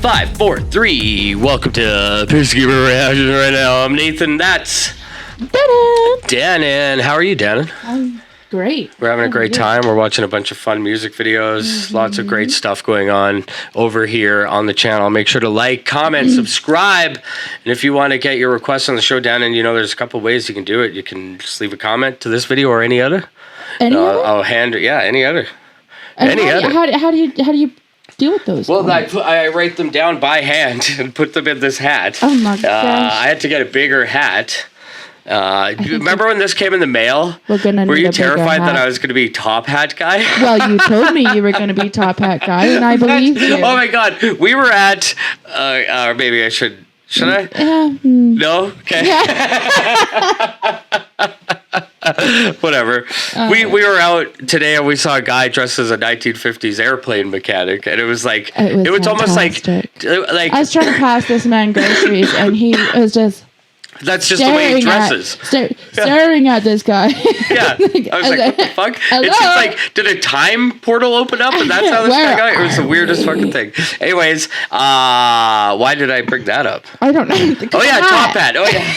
5, 4, 3. Welcome to Peacekeeper Reaction right now. I'm Nathan. That's Danyn. How are you, Danyn? I'm great. We're having a great time. We're watching a bunch of fun music videos. Lots of great stuff going on over here on the channel. Make sure to like, comment, subscribe. And if you want to get your requests on the show, Danyn, you know there's a couple ways you can do it. You can just leave a comment to this video or any other. Any other? I'll any other. How do you deal with those? Well, I write them down by hand and put them in this hat. Oh my gosh! I had to get a bigger hat. Remember when this came in the mail? Were you terrified that I was going to be top hat guy? Well, you told me you were going to be top hat guy, and I believed you. Oh my God, we were at, or maybe I should I? No? Okay. Yeah. Whatever. We were out today and we saw a guy dressed as a 1950s airplane mechanic, and it was like it was almost like I was trying to pass this man groceries, and he was just. That's just the way he dresses. Staring at this guy. Yeah. I was like, what the fuck? Hello? It's just like, did a time portal open up and that's how this guy got? It was the weirdest fucking thing. Anyways, why did I bring that up? I don't know. Oh, yeah, top hat. Oh, yeah.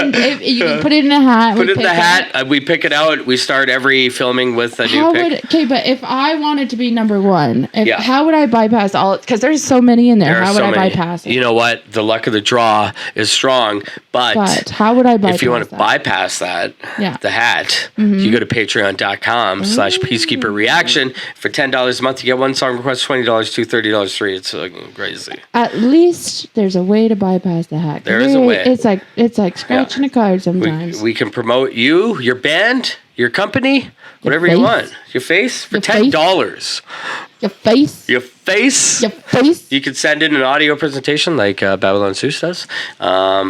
And you can put it in a hat. Put it in the hat. We pick it out. We start every filming with a new pick. Okay, but if I wanted to be number one, how would I bypass all? Because there's so many in there. How would I bypass it? You know what? The luck of the draw is strong, but how would I bypass if you want to bypass that, the hat, you go to patreon.com/peacekeeper reaction. For $10 a month, you get one song request, $20, $2, $30 free. It's crazy. At least there's a way to bypass the hat. There is a way. It's like scratching a card sometimes. We can promote you, your band, your company, whatever you want. Your face for $10. Your face. Your face. Your face. You can send in an audio presentation like Babylon Seuss does.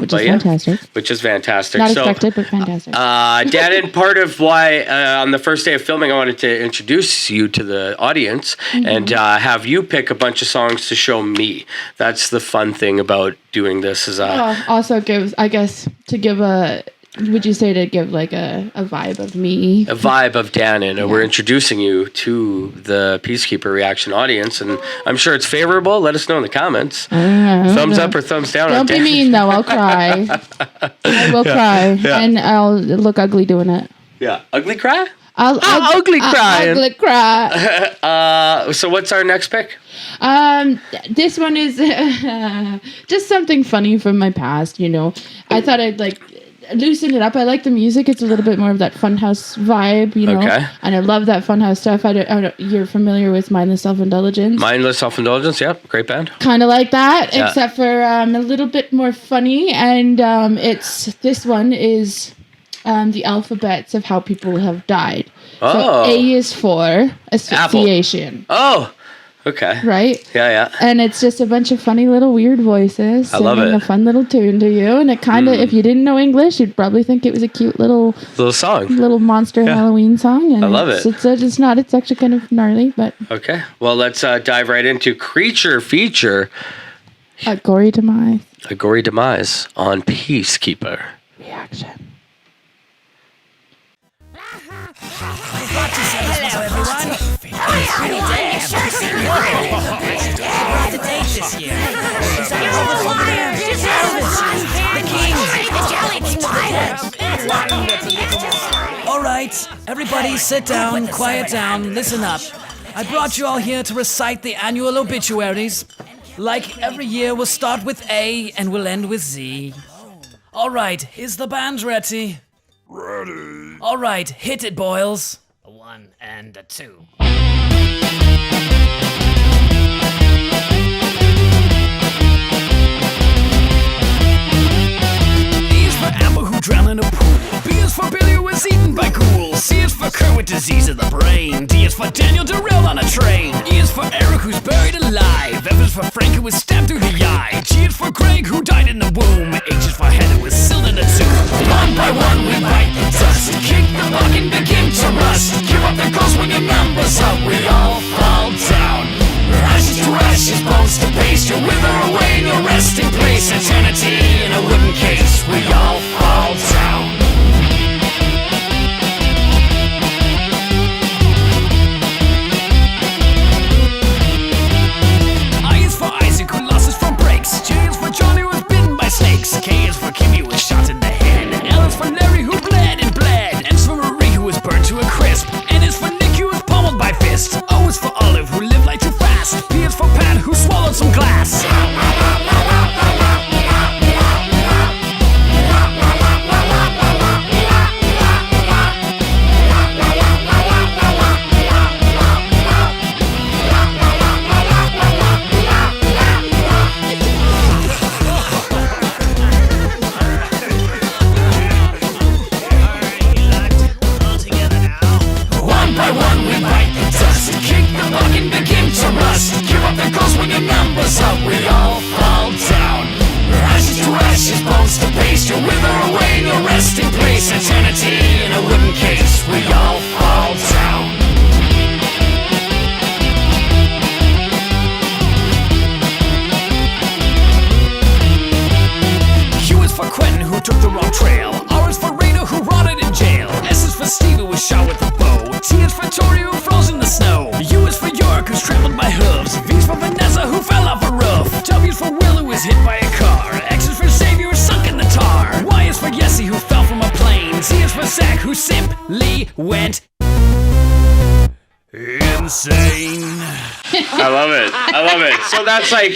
Which is fantastic. Which is fantastic. Not expected, but fantastic. Danyn, part of why on the first day of filming I wanted to introduce you to the audience and have you pick a bunch of songs to show me. That's the fun thing about doing this. Also gives, I guess, to give a... Would you say to give like a vibe of me? A vibe of Danyn. And we're introducing you to the Peacekeeper Reaction audience. And I'm sure it's favorable. Let us know in the comments. Thumbs up or thumbs down. Don't be mean, though. I'll cry. I will cry. Yeah. And I'll look ugly doing it. Yeah. Ugly cry? I'll ugly cry. Ugly cry. So what's our next pick? This one is just something funny from my past, you know. I thought I'd loosen it up. I like the music. It's a little bit more of that Funhouse vibe, you know. Okay. And I love that Funhouse stuff. I don't, you're familiar with Mindless Self-Indulgence? Mindless Self-Indulgence, yeah. Great band. Kind of like that, except for a little bit more funny. And this one is the alphabets of how people have died. Oh. So A is for asphyxiation. Apple. Oh. Okay. Right? Yeah. And it's just a bunch of funny little weird voices singing a fun little tune to you. And it kind of, if you didn't know English, you'd probably think it was a cute little song. Little monster Halloween song. And I love it. It's not. It's actually kind of gnarly, but... Okay. Well, let's dive right into Creature Feature. A Gorey Demise. A Gorey Demise on Peacekeeper Reaction. Hello, everyone. The date this year. All right, everybody sit down, quiet down, listen up. I brought you all here to recite the annual obituaries. Like every year, we'll start with A and we'll end with Z. All right, is the band ready? Ready. All right, hit it, Boils. A 1 and a 2. E is for Amber who drowned in a pool. B is for Billy who was eaten by ghouls. C is for Kurt with disease of the brain. D is for Daniel derailed on a train. E is for Eric who's buried alive. F is for Frank who was stabbed through the eye. G is for Greg who died in the womb. H is for Heather who was sealed in a tomb. One by one we bite the dust. Kick the buck and begin to rust. Give up the ghost when your numbers up. We all fall down. Ashes to ashes, bones to paste. You wither away in your resting place. Eternity in a wooden case. We all fall down. a wooden case, we all fall down. Q is for Quentin, who took the wrong trail. R is for Rita, who rotted in jail. S is for Steve, who was shot with a bow. T is for Tori, who froze in the snow. U is for York, who's trampled by hooves. V is for Vanessa, who fell off a roof. W is for Will, who was hit by a car. X is for Xavier, who sunk in the tar. Y is for Yessie, who fell from a plane. Z is for Zach, who simply went insane. I love it. I love it. So that's like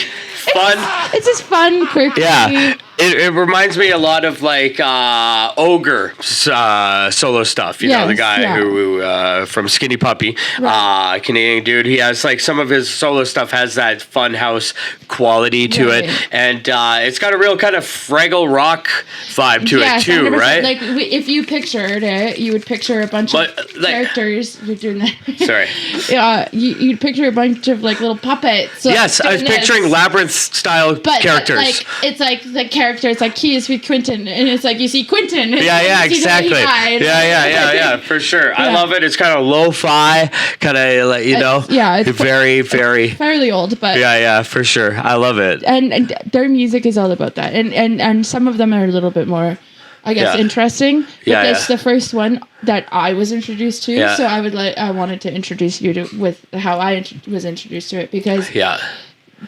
fun. It's just fun, quirky. Yeah. It reminds me a lot of like Ogre solo stuff. You know, the Yes, guy yeah. who from Skinny Puppy, Canadian dude. He has like some of his solo stuff has that fun house quality to Right. it, and it's got a real kind of Fraggle Rock vibe to Yes, it too, 100%. right? Like if you pictured it, you would picture a bunch But, of like- characters. You're doing that. Sorry. Yeah, you'd picture a bunch of like little puppets. Like, Yes, I was doing this. picturing Labyrinth style But characters. like it's like the characters like he is with Quentin, and it's like you see Quentin. And Yeah, you see that he exactly. died. Yeah, for sure. I Yeah. love it. It's kind of lo-fi, kind of like, you know, yeah, it's very, very, fairly old, but yeah, for sure. I love it. and their music is all about that, and some of them are a little bit more, I guess, Yeah. interesting. But Yeah, that's yeah. the first one that I was introduced to, Yeah. so I wanted to introduce you to with how I was introduced to it, because Yeah.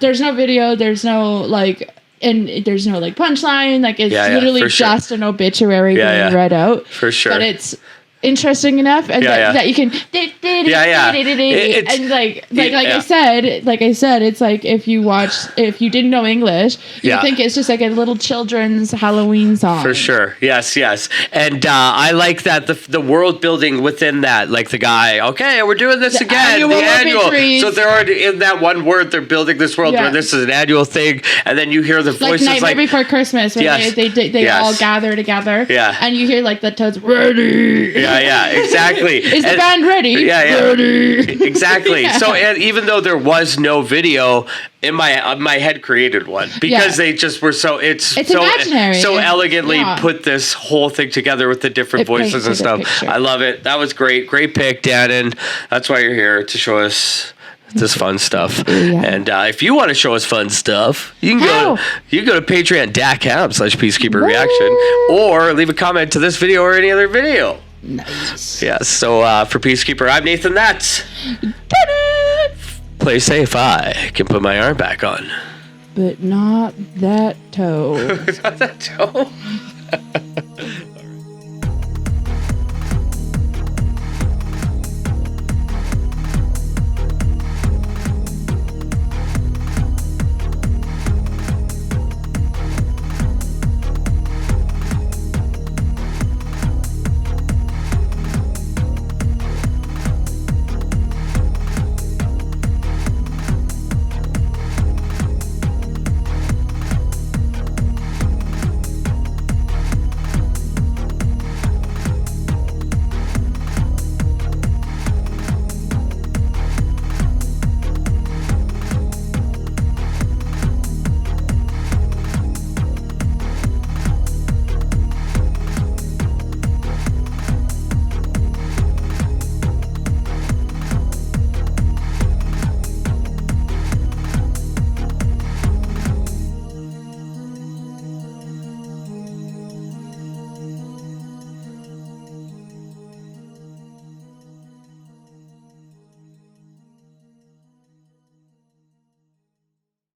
there's no video, there's no like. And there's no like punchline, like it's Yeah, literally for sure. just an obituary Yeah, being yeah. read out. For sure. But it's interesting enough, and Yeah, yeah. that you can Yeah. It's- and like yeah. I said, it's like if you didn't know English, you Yeah. think it's just like a little children's Halloween song. For sure. Yes. And I like that the world building within that, like the guy, okay, we're doing this The again. annual The annual. obituaries. So they're already in that one word, they're building this world Yeah. where this is an annual thing. And then you hear the Like voices Nightmare like, Before Christmas, when Yes. they Yes. all gather together, Yeah. and you hear like the toads ready. yeah, exactly. Is the And- band ready? Yeah. Ready. Exactly. Yeah. So, and even though there was no video, in my head created one because Yeah. they just were so It's so imaginary. so It's- elegantly yeah. put this whole thing together with the different It voices and painted a stuff. picture. I love it. That was great pick, Danyn. That's why you're here, to show us this fun stuff. Yeah. And if you want to show us fun stuff, you can How? go to patreon.com/peacekeeper reaction, or leave a comment to this video or any other video. Nice. Yeah, so for Peacekeeper, I'm Nathan That's. Play safe. I can put my arm back on. But not that toe. Not that toe.